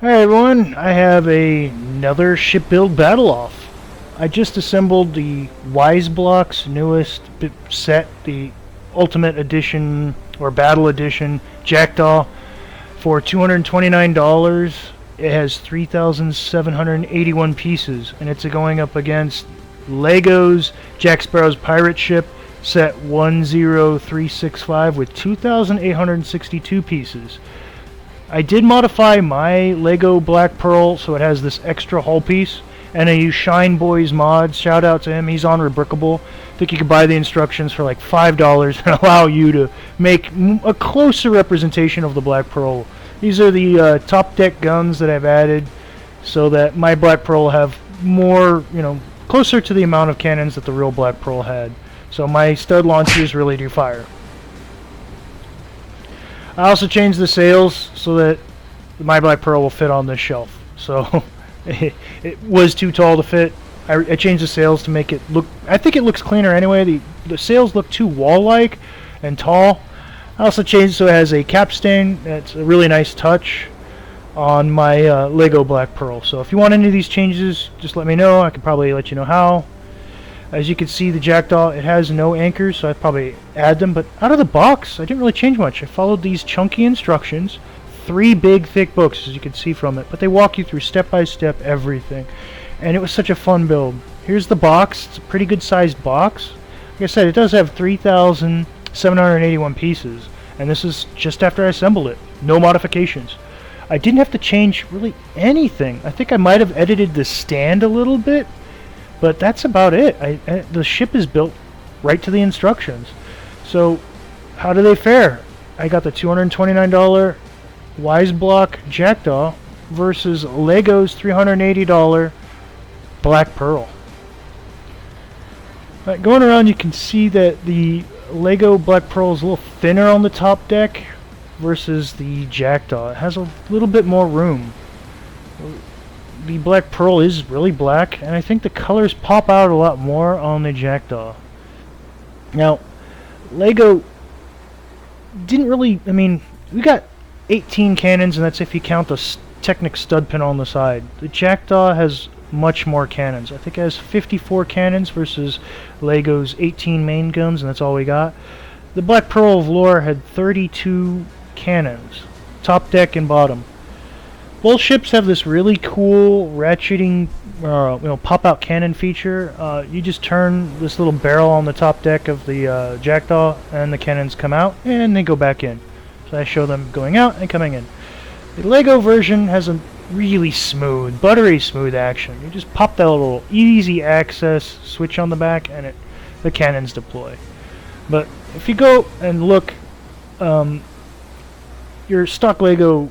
Hi everyone, I have another ship build battle off. I just assembled the Wiseblock's newest set, the Ultimate Edition or Battle Edition Jackdaw for $229. It has 3,781 pieces, and it's going up against Lego's Jack Sparrow's Pirate Ship set 10365 with 2,862 pieces. I did modify my Lego Black Pearl so it has this extra hull piece, and I use Shine Boys mods. Shout out to him, he's on Rebrickable. I think you can buy the instructions for like $5 and allow you to make a closer representation of the Black Pearl. These are the top deck guns that I've added so that my Black Pearl will have more, closer to the amount of cannons that the real Black Pearl had. So my stud launchers really do fire. I also changed the sails so that my Black Pearl will fit on this shelf. So it was too tall to fit. I changed the sails to make it look, I think it looks cleaner anyway. The sails look too wall-like and tall. I also changed so it has a capstan. That's a really nice touch on my Lego Black Pearl. So if you want any of these changes, just let me know. I can probably let you know how. As you can see, the Jackdaw, it has no anchors, so I'd probably add them. But out of the box, I didn't really change much. I followed these chunky instructions. 3 big, thick books, as you can see from it. But they walk you through step-by-step everything. And it was such a fun build. Here's the box. It's a pretty good-sized box. Like I said, it does have 3,781 pieces. And this is just after I assembled it. No modifications. I didn't have to change really anything. I think I might have edited the stand a little bit. But that's about it. The ship is built right to the instructions. So, how do they fare? I got the $229 Wiseblock Jackdaw versus Lego's $380 Black Pearl. Going around, you can see that the Lego Black Pearl is a little thinner on the top deck versus the Jackdaw. It has a little bit more room. The Black Pearl is really black, and I think the colors pop out a lot more on the Jackdaw. Now, Lego didn't really, we got 18 cannons, and that's if you count the Technic stud pin on the side. The Jackdaw has much more cannons. I think it has 54 cannons versus Lego's 18 main guns, and that's all we got. The Black Pearl of Lore had 32 cannons, top deck and bottom. Both ships have this really cool ratcheting, pop-out cannon feature. You just turn this little barrel on the top deck of the Jackdaw, and the cannons come out, and they go back in. So I show them going out and coming in. The Lego version has a really smooth, buttery smooth action. You just pop that little easy access switch on the back, and the cannons deploy. But if you go and look, your stock Lego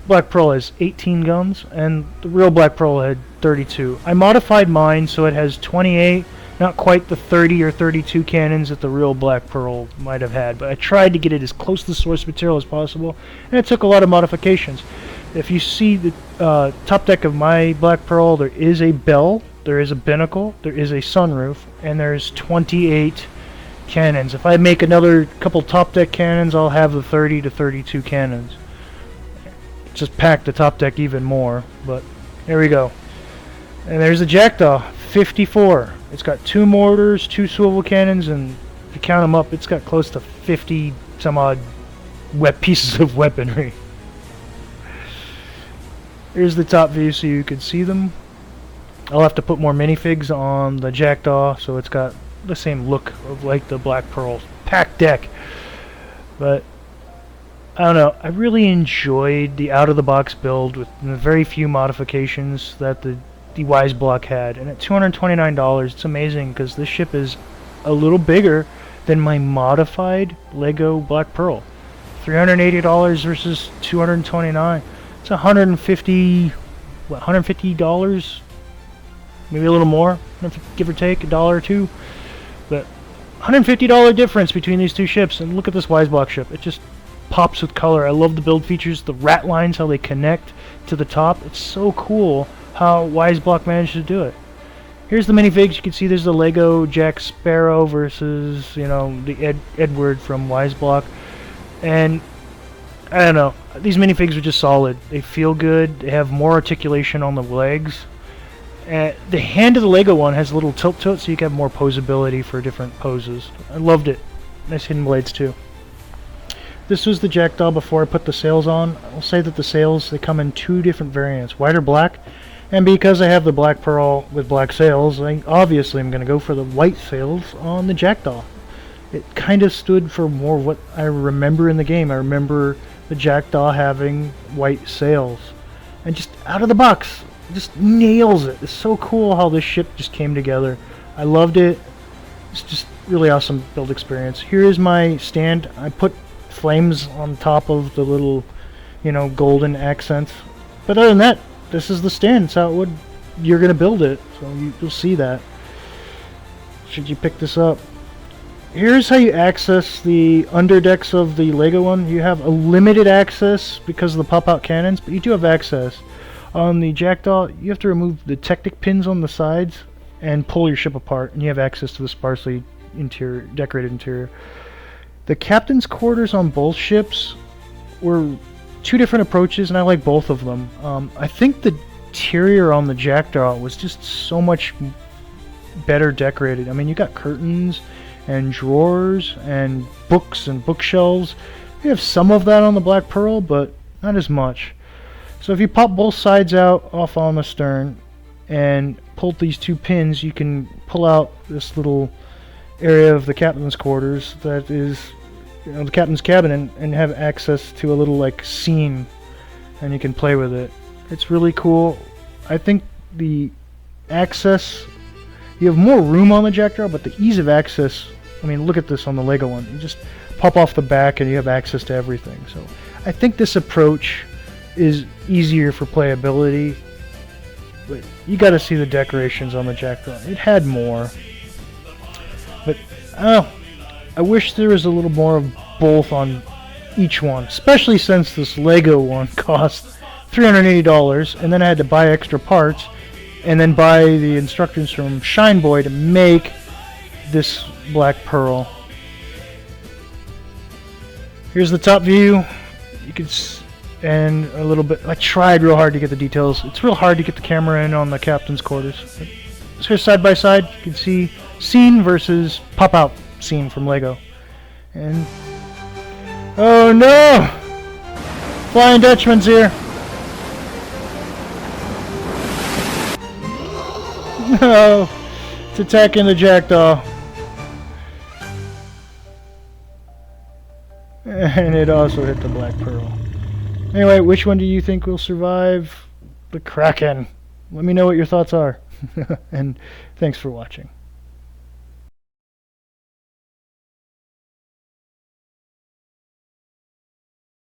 Black Pearl has 18 guns, and the real Black Pearl had 32. I modified mine so it has 28, not quite the 30 or 32 cannons that the real Black Pearl might have had, but I tried to get it as close to the source material as possible, and it took a lot of modifications. If you see the top deck of my Black Pearl, there is a bell, there is a binnacle, there is a sunroof, and there's 28 cannons. If I make another couple top deck cannons, I'll have the 30 to 32 cannons. Just pack the top deck even more, but there we go. And there's the Jackdaw, 54. It's got 2 mortars, 2 swivel cannons, and if you count them up, it's got close to 50 some odd pieces of weaponry. Here's the top view so you can see them. I'll have to put more minifigs on the Jackdaw so it's got the same look of like the Black Pearl packed deck. But I don't know, I really enjoyed the out-of-the-box build with the very few modifications that the Wiseblock had. And at $229, it's amazing because this ship is a little bigger than my modified Lego Black Pearl. $380 versus $229. It's $150, maybe a little more, give or take, $1 or $2. But $150 difference between these two ships, and look at this Wiseblock ship. It just pops with color. I love the build features, the rat lines, how they connect to the top. It's so cool how Wiseblock managed to do it. Here's the minifigs. You can see there's the Lego Jack Sparrow versus, the Edward from Wiseblock. And I don't know. These minifigs are just solid. They feel good. They have more articulation on the legs. The hand of the Lego one has a little tilt to it, so you can have more posability for different poses. I loved it. Nice hidden blades too. This was the Jackdaw before I put the sails on. I'll say that the sails, they come in two different variants, white or black. And because I have the black pearl with black sails, obviously I'm going to go for the white sails on the Jackdaw. It kind of stood for more what I remember in the game. I remember the Jackdaw having white sails. And just out of the box, just nails it. It's so cool how this ship just came together. I loved it. It's just really awesome build experience. Here is my stand. I put flames on top of the little, golden accents. But other than that, this is the stand. It's how you're going to build it. So you'll see that. Should you pick this up. Here's how you access the underdecks of the Lego one. You have a limited access because of the pop-out cannons, but you do have access. On the Jackdaw, you have to remove the Technic pins on the sides and pull your ship apart, and you have access to the sparsely decorated interior. The captain's quarters on both ships were two different approaches, and I like both of them. I think the interior on the Jackdaw was just so much better decorated. I mean, you got curtains and drawers and books and bookshelves. You have some of that on the Black Pearl, but not as much. So if you pop both sides out off on the stern and pull these two pins, you can pull out this little area of the captain's quarters that is the captain's cabin, and have access to a little scene, and you can play with it. It's really cool. I think the access, you have more room on the Jackdaw, but the ease of access, I mean, look at this on the Lego one. You just pop off the back and you have access to everything. So I think this approach is easier for playability, but you got to see the decorations on the Jackdaw. It had more, but I wish there was a little more of both on each one, especially since this Lego one cost $380, and then I had to buy extra parts and then buy the instructions from Shine Boy to make this Black Pearl. Here's the top view. You can and a little bit. I tried real hard to get the details. It's real hard to get the camera in on the captain's quarters. So here's side by side. You can see scene versus pop out scene from Lego. And oh no! Flying Dutchman's here. No, it's attacking the Jackdaw. And it also hit the Black Pearl. Anyway, which one do you think will survive the Kraken? Let me know what your thoughts are. And thanks for watching.